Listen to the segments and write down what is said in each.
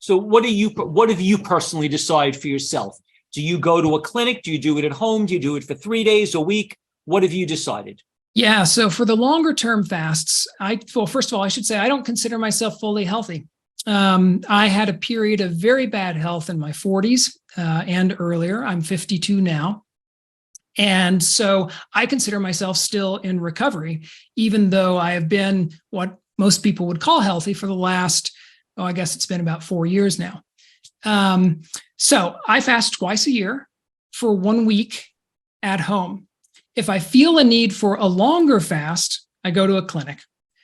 So what have you personally decided for yourself? Do you go to a clinic? Do you do it at home? Do you do it for 3 days, a week? What have you decided? Yeah. So for the longer term fasts, first of all, I should say I don't consider myself fully healthy. I had a period of very bad health in my 40s and earlier. I'm 52 now. And so I consider myself still in recovery, even though I have been what most people would call healthy for the last, I guess it's been about 4 years now. So I fast twice a year for 1 week at home. If I feel a need for a longer fast, I go to a clinic.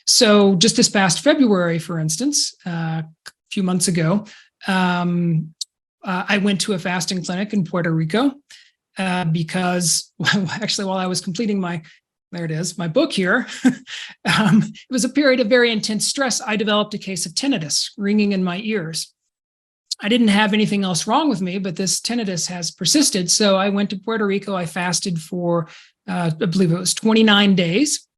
So just this past February, for instance, a few months ago, I went to a fasting clinic in Puerto Rico because actually while I was completing my book here, it was a period of very intense stress. I developed a case of tinnitus, ringing in my ears. I didn't have anything else wrong with me, but this tinnitus has persisted. So I went to Puerto Rico. I fasted for, I believe it was 29 days,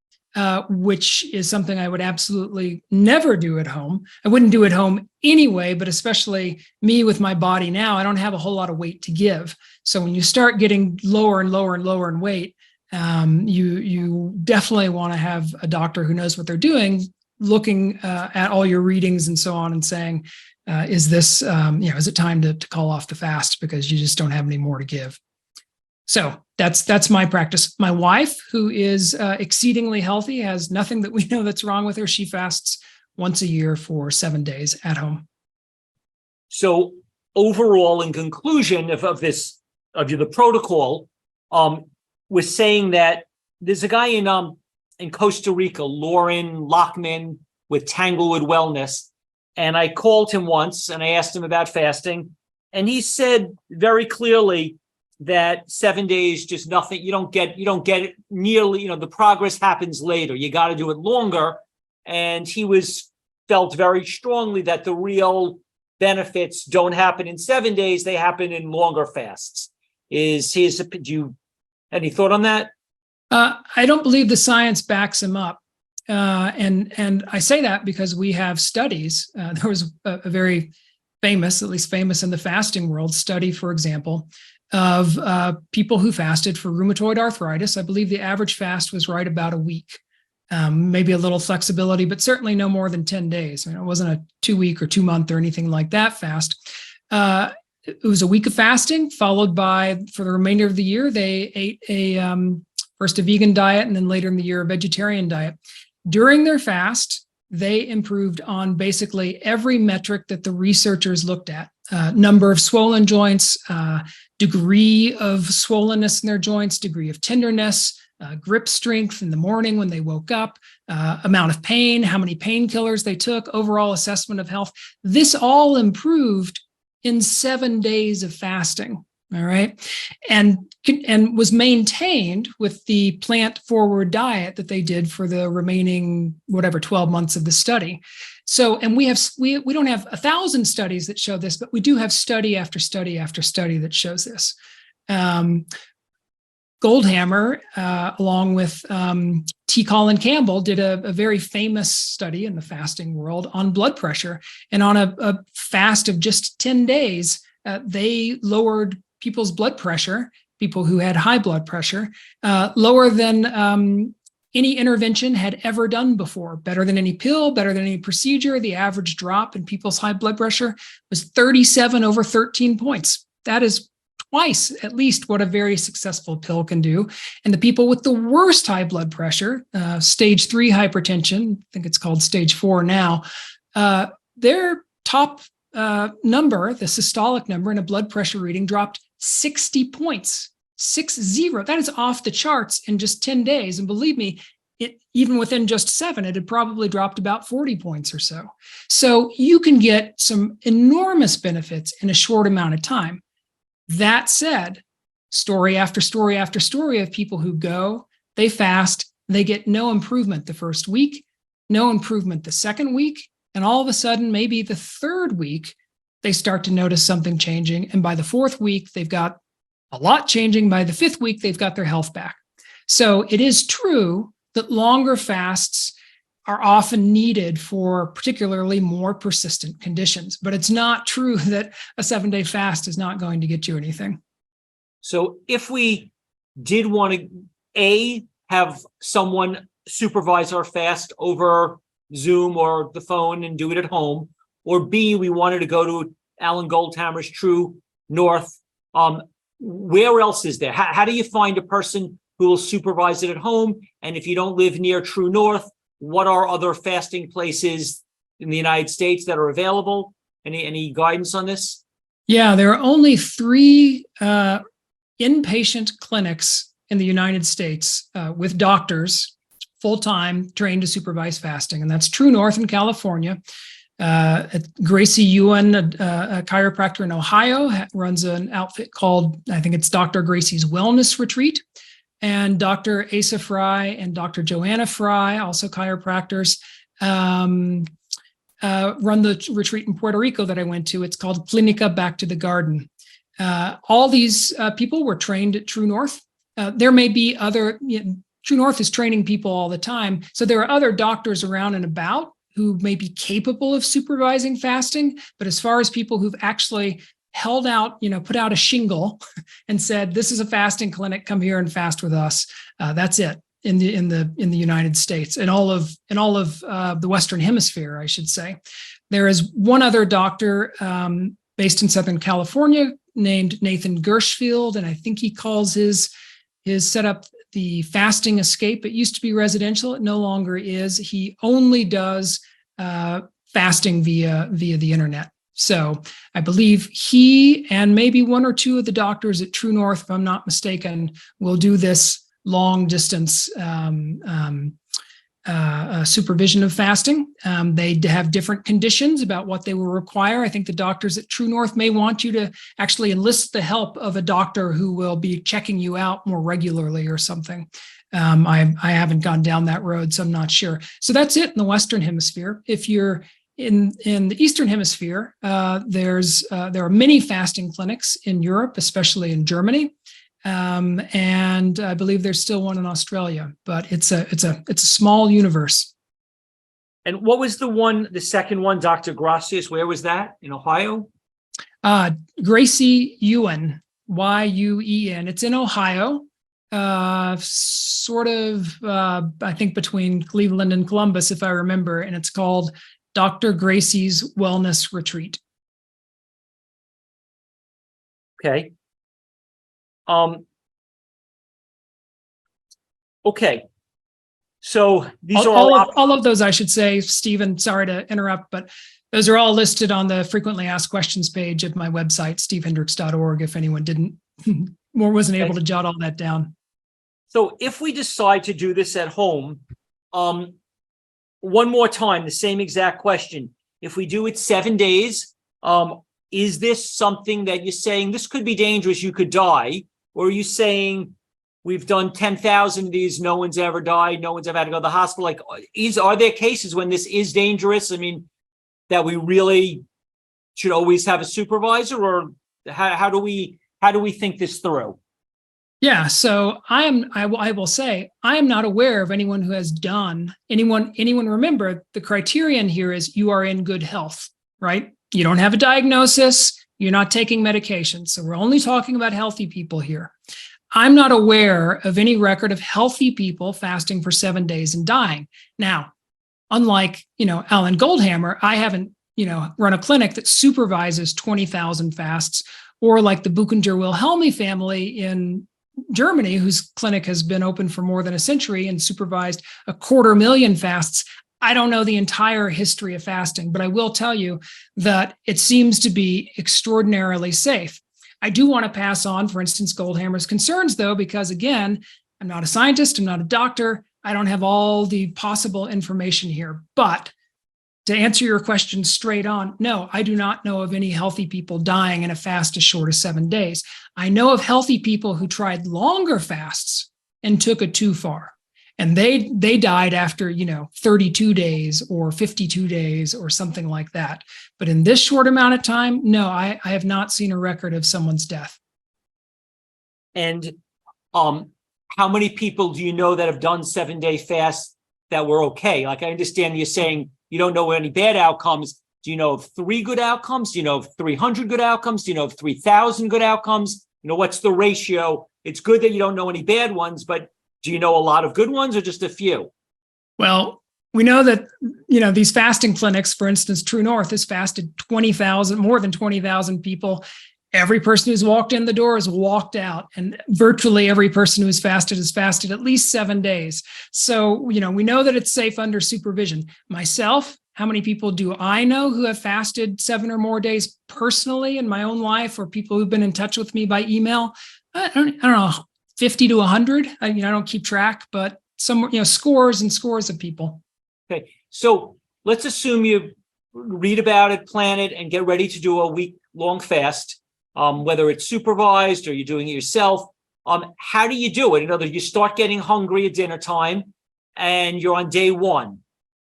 which is something I would absolutely never do at home. I wouldn't do at home anyway, but especially me with my body now, I don't have a whole lot of weight to give. So when you start getting lower and lower and lower in weight, you definitely want to have a doctor who knows what they're doing, looking at all your readings and so on and saying, is this, is it time to call off the fast because you just don't have any more to give? So that's my practice. My wife, who is exceedingly healthy, has nothing that we know that's wrong with her. She fasts once a year for 7 days at home. So overall, in conclusion of the protocol, we're saying that there's a guy in Costa Rica, Lauren Lockman, with Tanglewood Wellness. And I called him once and I asked him about fasting. And he said very clearly that 7 days, just nothing, you don't get it nearly, the progress happens later. You got to do it longer. And he felt very strongly that the real benefits don't happen in 7 days, they happen in longer fasts. Any thought on that? I don't believe the science backs him up. And I say that because we have studies. There was a very famous, at least famous in the fasting world, study, for example, of people who fasted for rheumatoid arthritis. I believe the average fast was right about a week, maybe a little flexibility, but certainly no more than 10 days. It wasn't a 2 week or 2 month or anything like that fast. It was a week of fasting followed by, for the remainder of the year, they ate first a vegan diet and then later in the year a vegetarian diet. During their fast, they improved on basically every metric that the researchers looked at. Number of swollen joints, degree of swollenness in their joints, degree of tenderness, grip strength in the morning when they woke up, amount of pain, how many painkillers they took, overall assessment of health. This all improved in 7 days of fasting. All right. And was maintained with the plant forward diet that they did for the remaining, 12 months of the study. So, and we don't have 1,000 studies that show this, but we do have study after study after study that shows this. Goldhammer, along with T. Colin Campbell, did a very famous study in the fasting world on blood pressure. And on a fast of just 10 days, they lowered people's blood pressure, people who had high blood pressure, lower than any intervention had ever done before, better than any pill, better than any procedure. The average drop in people's high blood pressure was 37 over 13 points. That is twice at least what a very successful pill can do. And the people with the worst high blood pressure, stage 3 hypertension, I think it's called stage 4 now, their top number, the systolic number in a blood pressure reading, dropped 60 points, 60. That is off the charts in just 10 days. And believe me, even within just 7, it had probably dropped about 40 points or so. So you can get some enormous benefits in a short amount of time. That said, story after story after story of people who go, they fast, they get no improvement the first week, no improvement the second week, and all of a sudden, maybe the third week, they start to notice something changing. And by the 4th week, they've got a lot changing. By the 5th week, they've got their health back. So it is true that longer fasts are often needed for particularly more persistent conditions. But it's not true that a 7-day fast is not going to get you anything. So if we did want to, have someone supervise our fast over Zoom or the phone and do it at home, or B, we wanted to go to Alan Goldhammer's True North, where else is there? How do you find a person who will supervise it at home? And if you don't live near True North, what are other fasting places in the United States that are available? Any guidance on this? Yeah, there are only 3 inpatient clinics in the United States with doctors full-time trained to supervise fasting, and that's True North in California. Gracie Ewan, a chiropractor in Ohio, runs an outfit called, I think it's Dr. Gracie's Wellness Retreat. And Dr. Asa Fry and Dr. Joanna Fry, also chiropractors, run the retreat in Puerto Rico that I went to. It's called Clinica Back to the Garden. All these people were trained at True North. There may be other, True North is training people all the time. So there are other doctors around and about who may be capable of supervising fasting. But as far as people who've actually held out, put out a shingle and said, this is a fasting clinic, come here and fast with us. That's it in the United States and all of the Western Hemisphere, I should say. There is one other doctor based in Southern California named Nathan Gershfield, and I think he calls his setup the Fasting Escape. It used to be residential. It no longer is. He only does fasting via the internet. So I believe he and maybe 1 or 2 of the doctors at True North, if I'm not mistaken, will do this long distance supervision of fasting. They have different conditions about what they will require. I think the doctors at True North may want you to actually enlist the help of a doctor who will be checking you out more regularly or something. I haven't gone down that road, so I'm not sure. So that's it in the Western Hemisphere. If you're in the Eastern Hemisphere, there are many fasting clinics in Europe, especially in Germany. And I believe there's still one in Australia, but it's a small universe. And what was the second one, Dr. Gracias? Where was that? In Ohio? Gracie Ewan, Y-U-E-N. It's in Ohio, sort of, I think between Cleveland and Columbus, if I remember, and it's called Dr. Gracie's Wellness Retreat. Okay. Okay. So these are all of those, I should say, Stephen, sorry to interrupt, but those are all listed on the frequently asked questions page of my website, stevehendricks.org, if anyone didn't or wasn't able to jot all that down. So if we decide to do this at home, one more time, the same exact question. If we do it 7 days, is this something that you're saying this could be dangerous, you could die? Or are you saying we've done 10,000 of these, no one's ever died, no one's ever had to go to the hospital? Like, are there cases when this is dangerous? I mean, that we really should always have a supervisor, or how do we think this through? Yeah, so I will say I am not aware of anyone who has done anyone. Remember, the criterion here is you are in good health, right? You don't have a diagnosis, you're not taking medication. So we're only talking about healthy people here. I'm not aware of any record of healthy people fasting for 7 days and dying. Now, unlike, Alan Goldhammer, I haven't, run a clinic that supervises 20,000 fasts, or like the Buchinger Wilhelmi family in Germany, whose clinic has been open for more than a century and supervised 250,000 fasts. I don't know the entire history of fasting, but I will tell you that it seems to be extraordinarily safe. I do want to pass on, for instance, Goldhammer's concerns, though, because again, I'm not a scientist, I'm not a doctor, I don't have all the possible information here. But to answer your question straight on, no, I do not know of any healthy people dying in a fast as short as 7 days. I know of healthy people who tried longer fasts and took it too far. And they died after, 32 days or 52 days or something like that. But in this short amount of time, no, I have not seen a record of someone's death. And how many people do you know that have done 7 day fasts that we're okay? Like, I understand you're saying you don't know any bad outcomes. Do you know of 3 good outcomes? Do you know of 300 good outcomes? Do you know of 3,000 good outcomes? What's the ratio? It's good that you don't know any bad ones, but do you know a lot of good ones or just a few? Well, we know that, these fasting clinics, for instance, True North has fasted 20,000, more than 20,000 people. Every person who's walked in the door has walked out, and virtually every person who has fasted at least 7 days. So, we know that it's safe under supervision. Myself, how many people do I know who have fasted 7 or more days personally in my own life, or people who've been in touch with me by email? I don't know, 50 to 100. I don't keep track, but some, scores and scores of people. Okay, so let's assume you read about it, plan it, and get ready to do a week-long fast, whether it's supervised or you're doing it yourself. How do you do it? In other words, you start getting hungry at dinner time, and you're on day 1.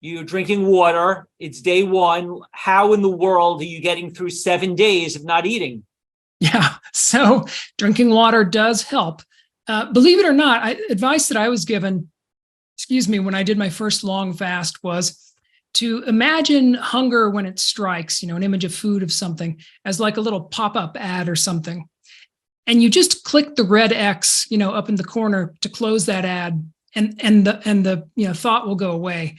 You're drinking water. It's day 1. How in the world are you getting through 7 days of not eating? Yeah, so drinking water does help. Believe it or not, advice that I was given, when I did my first long fast was to imagine hunger when it strikes, an image of food of something as like a little pop-up ad or something. And you just click the red X, up in the corner to close that ad, and the thought will go away.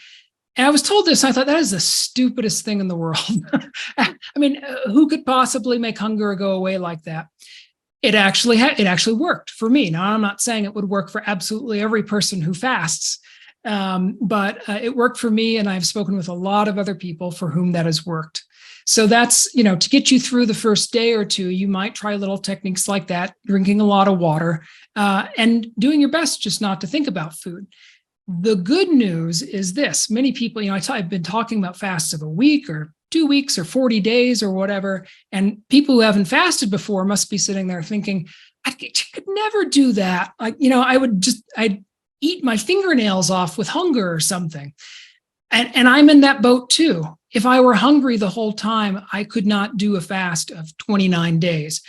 And I was told this, and I thought that is the stupidest thing in the world. I mean, who could possibly make hunger go away like that? It actually worked for me. Now, I'm not saying it would work for absolutely every person who fasts, but it worked for me, and I've spoken with a lot of other people for whom that has worked. So that's, to get you through the first day or two, you might try little techniques like that, drinking a lot of water, and doing your best just not to think about food. The good news is this: many people, I've been talking about fasts of a week or 2 weeks or 40 days or whatever, and people who haven't fasted before must be sitting there thinking, I could never do that. I'd eat my fingernails off with hunger or something. And I'm in that boat too. If I were hungry the whole time, I could not do a fast of 29 days.